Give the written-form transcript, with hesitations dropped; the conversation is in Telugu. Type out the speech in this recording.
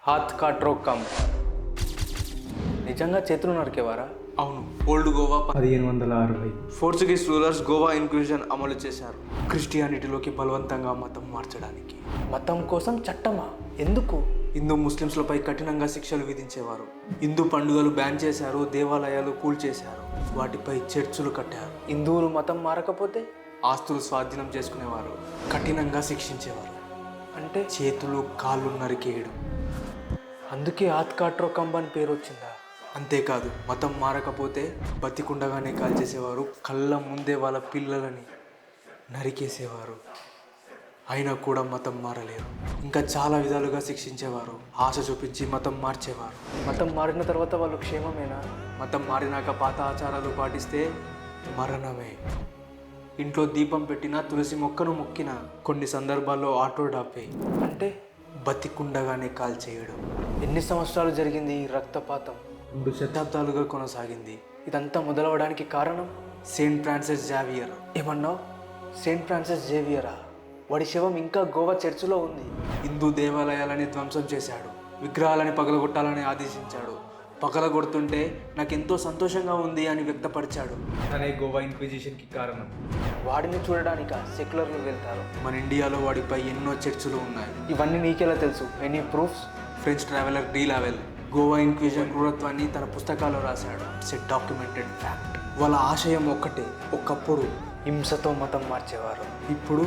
హాత్ కాట్రో కమ్ నిజంగా చేతులు నరికేవారా? అవును, old Goa 1560 Portuguese rulers Goa inquisition అమలు చేశారు క్రిస్టియానిటీలోకి బలవంతంగా మతం మార్చడానికి. మతం కోసం చట్టమా? ఎందుకు? హిందూ ముస్లింస్లపై కఠినంగా శిక్షలు విధించేవారు. హిందూ పండుగలు బ్యాన్ చేశారు, దేవాలయాలు కూల్చేశారు, వాటిపై చర్చులు కట్టారు. హిందువులు మతం మారకపోతే ఆస్తులు స్వాధీనం చేసుకునేవారు, కఠినంగా శిక్షించేవారు. అంటే చేతులు కాళ్ళు నరికేయడం. అందుకే హాత్ కాట్రో కమ్ అని పేరు వచ్చిందా? అంతేకాదు, మతం మారకపోతే బతికుండగానే కాల్చేసేవారు, కళ్ళ ముందే వాళ్ళ పిల్లలని నరికేసేవారు. అయినా కూడా మతం మారలేరు. ఇంకా చాలా విధాలుగా శిక్షించేవారు, ఆశ చూపించి మతం మార్చేవారు. మతం మారిన తర్వాత వాళ్ళు క్షేమమేనా? మతం మారినాక పాత ఆచారాలు పాటిస్తే మరణమే. ఇంట్లో దీపం పెట్టినా, తులసి మొక్కను మొక్కినా, కొన్ని సందర్భాల్లో ఆటో డాపే, అంటే బతికుండగానే కాల్చేయడం. ఎన్ని సంవత్సరాలు జరిగింది ఈ రక్తపాతం? 2 శతాబ్దాలుగా కొనసాగింది. ఇదంతా మొదలవడానికి కారణం సెయింట్ ఫ్రాన్సిస్ జావియర్. ఏమన్నావు? సెయింట్ ఫ్రాన్సిస్ జేవియరా? వాడి శవం ఇంకా గోవా చర్చిలో ఉంది. హిందూ దేవాలయాలని ధ్వంసం చేశాడు, విగ్రహాలని పగలగొట్టాలని ఆదేశించాడు. పగలగొడుతుంటే నాకెంతో సంతోషంగా ఉంది అని వ్యక్తపరిచాడు. తనే గోవా ఇన్క్విజిషన్కి కారణం. వాడిని చూడడానిక సెక్యులర్లు వెళ్తారు. మన ఇండియాలో వాడిపై ఎన్నో చర్చలు ఉన్నాయి. ఇవన్నీ నీకెలా తెలుసు? Any proofs? French traveller de Laval Goa inquisition క్రూరత్వాన్ని తన పుస్తకాల్లో రాశాడు. It's a documented fact. వాళ్ళ ఆశయం ఒక్కటే, ఒకప్పుడు. హింసతో మతం మార్చేవారు. ఇప్పుడు